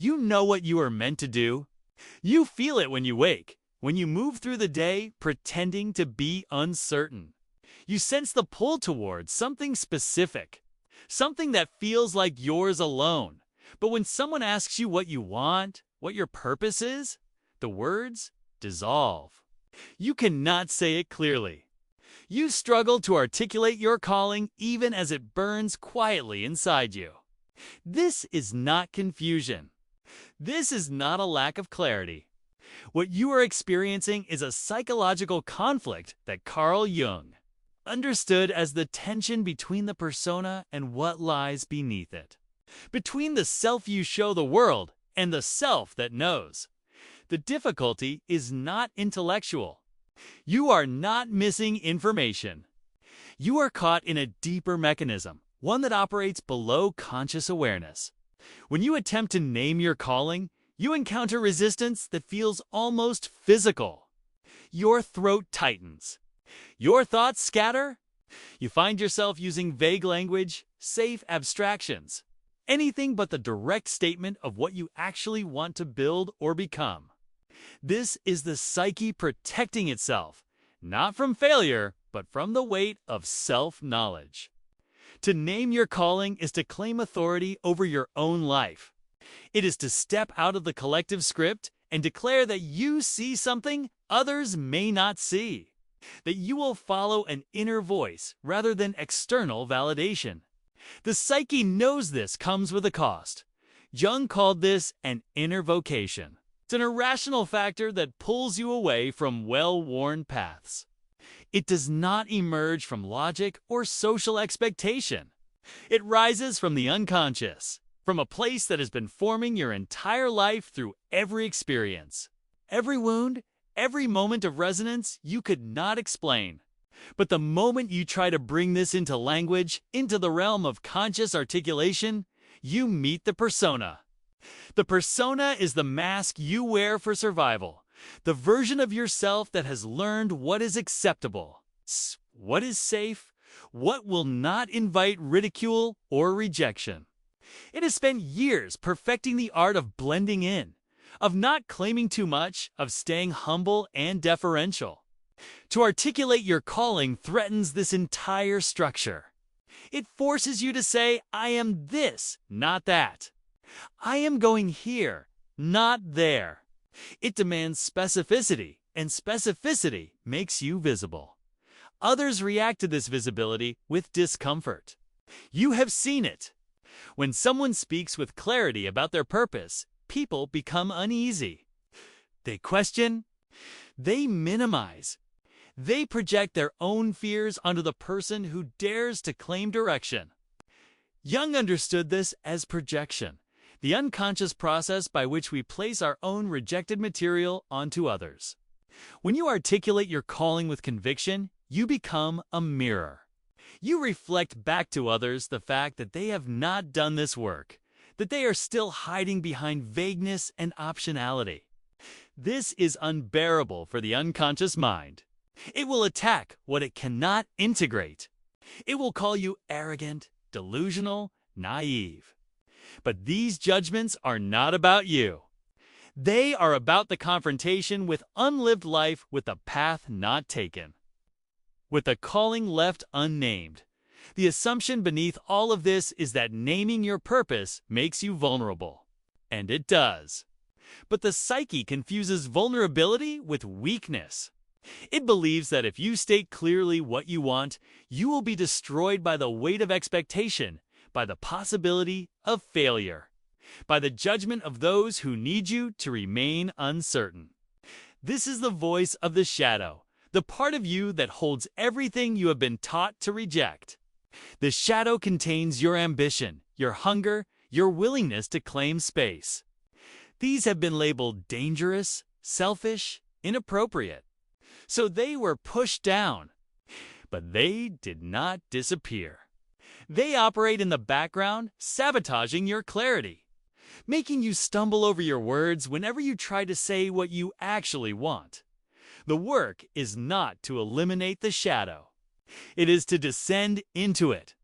You know what you are meant to do. You feel it when you wake, when you move through the day pretending to be uncertain. You sense the pull towards something specific, something that feels like yours alone. But when someone asks you what you want, what your purpose is, the words dissolve. You cannot say it clearly. You struggle to articulate your calling even as it burns quietly inside you. This is not confusion. This is not a lack of clarity. What you are experiencing is a psychological conflict that Carl Jung understood as the tension between the persona and what lies beneath it, between the self you show the world and the self that knows. The difficulty is not intellectual. You are not missing information. You are caught in a deeper mechanism, one that operates below conscious awareness. When you attempt to name your calling, you encounter resistance that feels almost physical. Your throat tightens. Your thoughts scatter. You find yourself using vague language, safe abstractions, anything but the direct statement of what you actually want to build or become. This is the psyche protecting itself, not from failure, but from the weight of self-knowledge. To name your calling is to claim authority over your own life. It is to step out of the collective script and declare that you see something others may not see, that you will follow an inner voice rather than external validation. The psyche knows this comes with a cost. Jung called this an inner vocation. It's an irrational factor that pulls you away from well-worn paths. It does not emerge from logic or social expectation. It rises from the unconscious, from a place that has been forming your entire life through every experience. Every wound, every moment of resonance you could not explain. But the moment you try to bring this into language, into the realm of conscious articulation, you meet the persona. The persona is the mask you wear for survival, the version of yourself that has learned what is acceptable, what is safe, what will not invite ridicule or rejection. It has spent years perfecting the art of blending in, of not claiming too much, of staying humble and deferential. To articulate your calling threatens this entire structure. It forces you to say, I am this, not that. I am going here, not there. It demands specificity, and specificity makes you visible. Others react to this visibility with discomfort. You have seen it. When someone speaks with clarity about their purpose, people become uneasy. They question. They minimize. They project their own fears onto the person who dares to claim direction. Jung understood this as projection, the unconscious process by which we place our own rejected material onto others. When you articulate your calling with conviction, you become a mirror. You reflect back to others the fact that they have not done this work, that they are still hiding behind vagueness and optionality. This is unbearable for the unconscious mind. It will attack what it cannot integrate. It will call you arrogant, delusional, naive. But these judgments are not about you. They are about the confrontation with unlived life, with the path not taken, with the calling left unnamed. The assumption beneath all of this is that naming your purpose makes you vulnerable. And it does. But the psyche confuses vulnerability with weakness. It believes that if you state clearly what you want, you will be destroyed by the weight of expectation, by the possibility of failure, by the judgment of those who need you to remain uncertain. This is the voice of the shadow, the part of you that holds everything you have been taught to reject. The shadow contains your ambition, your hunger, your willingness to claim space. These have been labeled dangerous, selfish, inappropriate. So they were pushed down. But they did not disappear. They operate in the background, sabotaging your clarity, making you stumble over your words whenever you try to say what you actually want. The work is not to eliminate the shadow. It is to descend into it.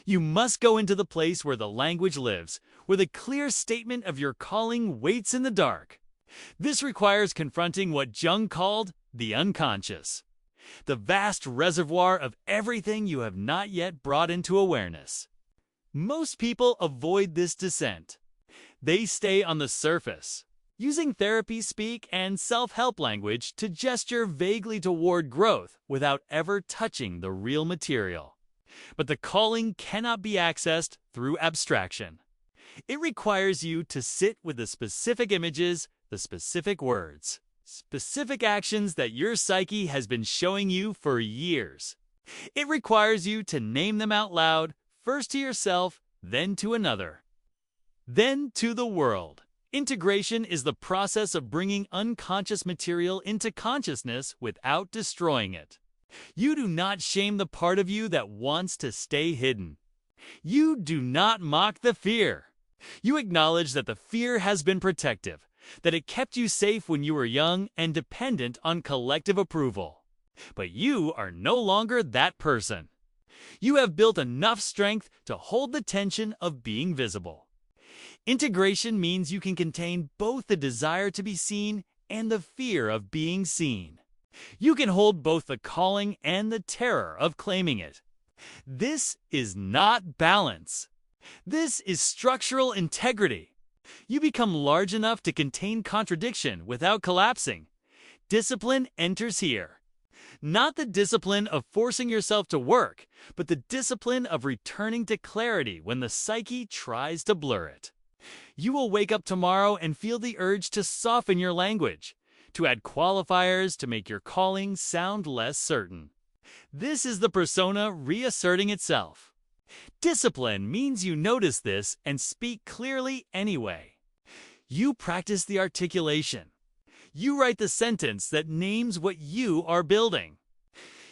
You must go into the place where the language lives, with a clear statement of your calling waits in the dark. This requires confronting what Jung called the unconscious, the vast reservoir of everything you have not yet brought into awareness. Most people avoid this descent. They stay on the surface, using therapy speak and self-help language to gesture vaguely toward growth without ever touching the real material. But the calling cannot be accessed through abstraction. It requires you to sit with the specific images, the specific words, specific actions that your psyche has been showing you for years. It requires you to name them out loud, first to yourself, then to another, then to the world. Integration is the process of bringing unconscious material into consciousness without destroying it. You do not shame the part of you that wants to stay hidden. You do not mock the fear. You acknowledge that the fear has been protective, that it kept you safe when you were young and dependent on collective approval. But you are no longer that person. You have built enough strength to hold the tension of being visible. Integration means you can contain both the desire to be seen and the fear of being seen. You can hold both the calling and the terror of claiming it. This is not balance. This is structural integrity. You become large enough to contain contradiction without collapsing. Discipline enters here. Not the discipline of forcing yourself to work, but the discipline of returning to clarity when the psyche tries to blur it. You will wake up tomorrow and feel the urge to soften your language, to add qualifiers to make your calling sound less certain. This is the persona reasserting itself. Discipline means you notice this and speak clearly anyway. You practice the articulation. You write the sentence that names what you are building.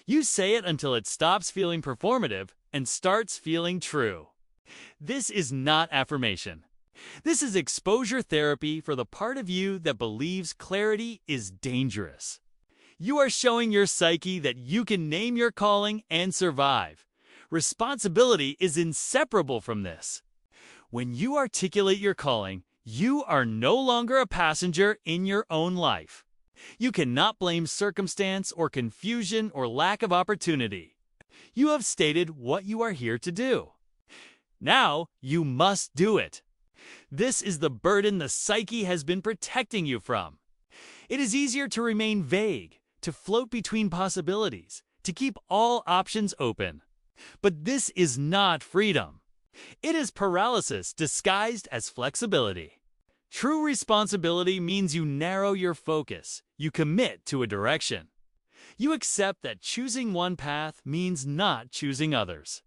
You say it until it stops feeling performative and starts feeling true. This is not affirmation. This is exposure therapy for the part of you that believes clarity is dangerous. You are showing your psyche that you can name your calling and survive. Responsibility is inseparable from this. When you articulate your calling, you are no longer a passenger in your own life. You cannot blame circumstance or confusion or lack of opportunity. You have stated what you are here to do. Now you must do it. This is the burden the psyche has been protecting you from. It is easier to remain vague, to float between possibilities, to keep all options open. But this is not freedom. It is paralysis disguised as flexibility. True responsibility means you narrow your focus, you commit to a direction. You accept that choosing one path means not choosing others.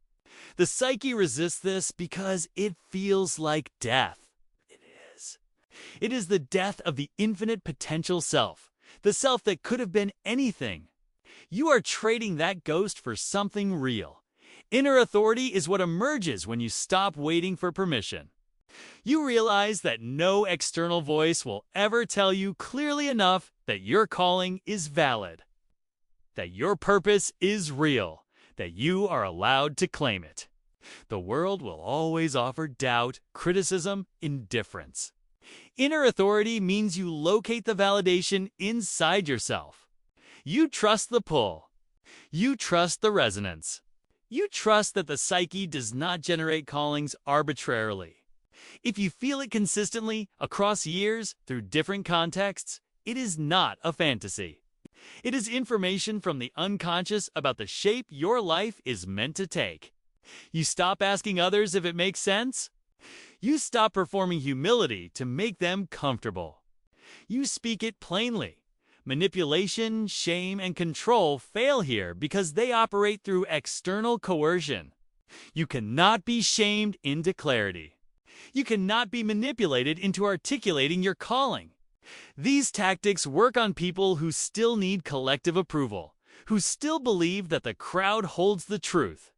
The psyche resists this because it feels like death. It is. It is the death of the infinite potential self, the self that could have been anything. You are trading that ghost for something real. Inner authority is what emerges when you stop waiting for permission. You realize that no external voice will ever tell you clearly enough that your calling is valid, that your purpose is real, that you are allowed to claim it. The world will always offer doubt, criticism, indifference. Inner authority means you locate the validation inside yourself. You trust the pull. You trust the resonance. You trust that the psyche does not generate callings arbitrarily. If you feel it consistently, across years, through different contexts, it is not a fantasy. It is information from the unconscious about the shape your life is meant to take. You stop asking others if it makes sense. You stop performing humility to make them comfortable. You speak it plainly. Manipulation, shame, and control fail here because they operate through external coercion. You cannot be shamed into clarity. You cannot be manipulated into articulating your calling. These tactics work on people who still need collective approval, who still believe that the crowd holds the truth.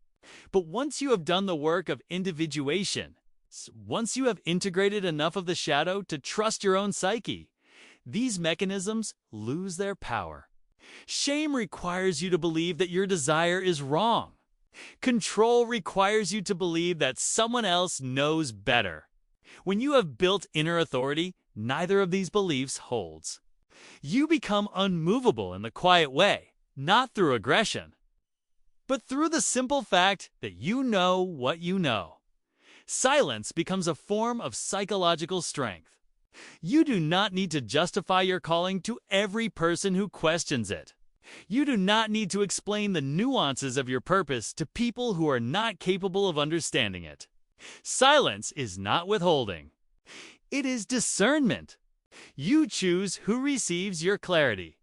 But once you have done the work of individuation, once you have integrated enough of the shadow to trust your own psyche, these mechanisms lose their power. Shame requires you to believe that your desire is wrong. Control requires you to believe that someone else knows better. When you have built inner authority, neither of these beliefs holds. You become unmovable in the quiet way, not through aggression, but through the simple fact that you know what you know. Silence becomes a form of psychological strength. You do not need to justify your calling to every person who questions it. You do not need to explain the nuances of your purpose to people who are not capable of understanding it. Silence is not withholding. It is discernment. You choose who receives your clarity.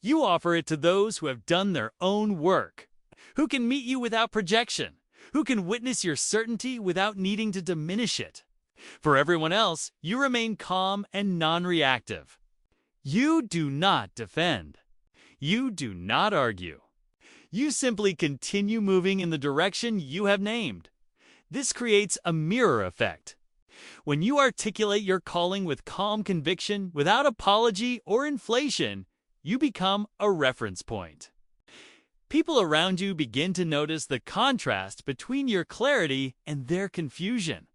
You offer it to those who have done their own work, who can meet you without projection, who can witness your certainty without needing to diminish it. For everyone else, you remain calm and non-reactive. You do not defend. You do not argue. You simply continue moving in the direction you have named. This creates a mirror effect. When you articulate your calling with calm conviction, without apology or inflation, you become a reference point. People around you begin to notice the contrast between your clarity and their confusion.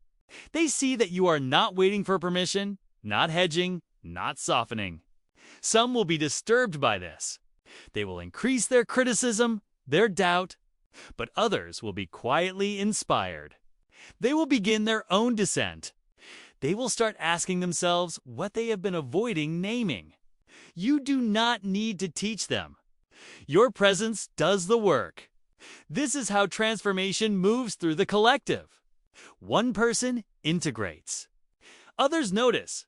They see that you are not waiting for permission, not hedging, not softening. Some will be disturbed by this. They will increase their criticism, their doubt, but others will be quietly inspired. They will begin their own descent. They will start asking themselves what they have been avoiding naming. You do not need to teach them. Your presence does the work. This is how transformation moves through the collective. One person integrates. Others notice.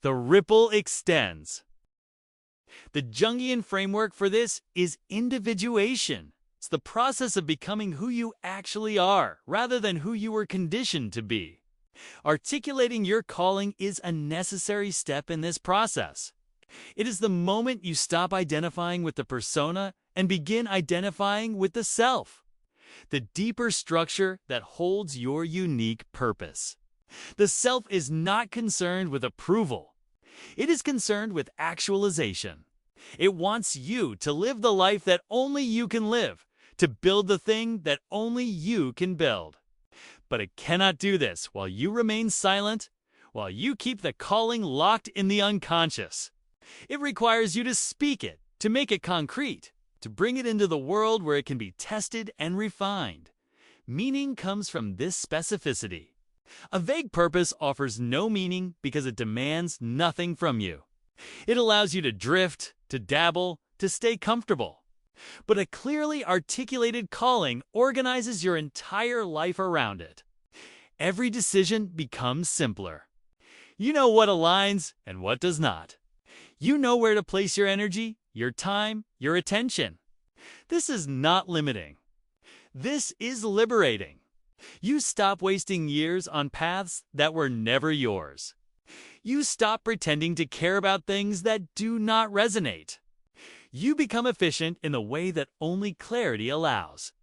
The ripple extends. The Jungian framework for this is individuation. It's the process of becoming who you actually are, rather than who you were conditioned to be. Articulating your calling is a necessary step in this process. It is the moment you stop identifying with the persona and begin identifying with the self, the deeper structure that holds your unique purpose. The self is not concerned with approval. It is concerned with actualization. It wants you to live the life that only you can live, to build the thing that only you can build. But it cannot do this while you remain silent, while you keep the calling locked in the unconscious. It requires you to speak it, to make it concrete, to bring it into the world where it can be tested and refined. Meaning comes from this specificity. A vague purpose offers no meaning because it demands nothing from you. It allows you to drift, to dabble, to stay comfortable. But a clearly articulated calling organizes your entire life around it. Every decision becomes simpler. You know what aligns and what does not. You know where to place your energy, your time, your attention. This is not limiting. This is liberating. You stop wasting years on paths that were never yours. You stop pretending to care about things that do not resonate. You become efficient in the way that only clarity allows.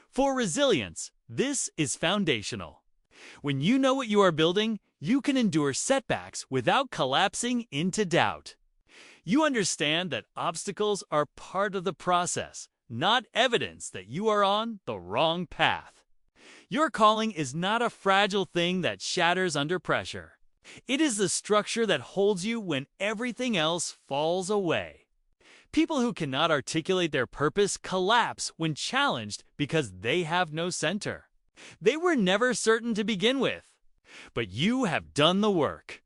For resilience, this is foundational. When you know what you are building, you can endure setbacks without collapsing into doubt. You understand that obstacles are part of the process, not evidence that you are on the wrong path. Your calling is not a fragile thing that shatters under pressure. It is the structure that holds you when everything else falls away. People who cannot articulate their purpose collapse when challenged because they have no center. They were never certain to begin with. But you have done the work.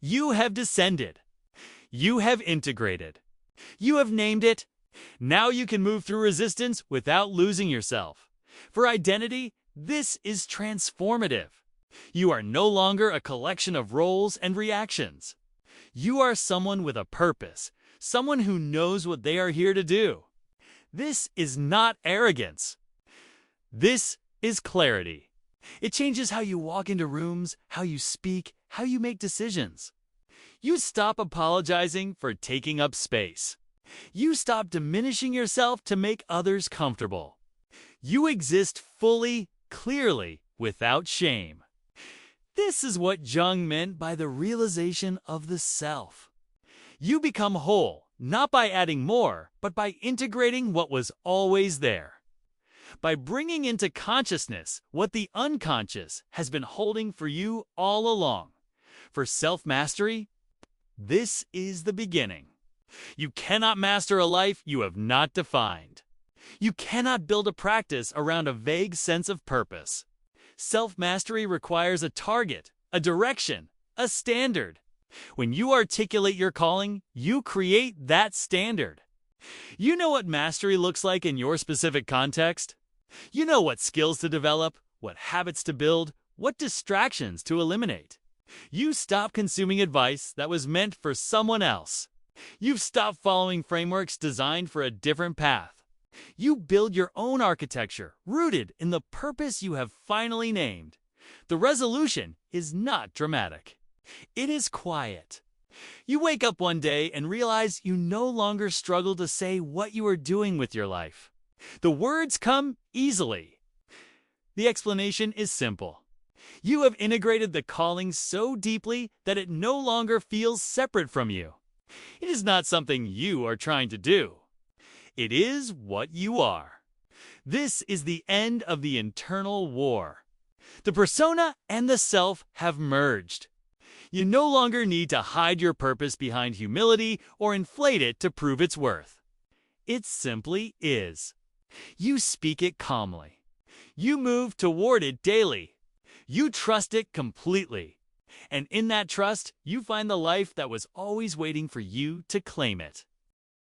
You have descended. You have integrated. You have named it. Now you can move through resistance without losing yourself. For identity, this is transformative. You are no longer a collection of roles and reactions. You are someone with a purpose, someone who knows what they are here to do. This is not arrogance. This is clarity. It changes how you walk into rooms, how you speak, how you make decisions. You stop apologizing for taking up space. You stop diminishing yourself to make others comfortable. You exist fully, clearly, without shame. This is what Jung meant by the realization of the self. You become whole, not by adding more, but by integrating what was always there. By bringing into consciousness what the unconscious has been holding for you all along. For self-mastery, this is the beginning. You cannot master a life you have not defined. You cannot build a practice around a vague sense of purpose. Self-mastery requires a target, a direction, a standard. When you articulate your calling, you create that standard. You know what mastery looks like in your specific context. You know what skills to develop, what habits to build, what distractions to eliminate. You stop consuming advice that was meant for someone else. You've stopped following frameworks designed for a different path. You build your own architecture, rooted in the purpose you have finally named. The resolution is not dramatic. It is quiet. You wake up one day and realize you no longer struggle to say what you are doing with your life. The words come easily. The explanation is simple. You have integrated the calling so deeply that it no longer feels separate from you. It is not something you are trying to do. It is what you are. This is the end of the internal war. The persona and the self have merged. You no longer need to hide your purpose behind humility or inflate it to prove its worth. It simply is. You speak it calmly. You move toward it daily. You trust it completely. And in that trust, you find the life that was always waiting for you to claim it.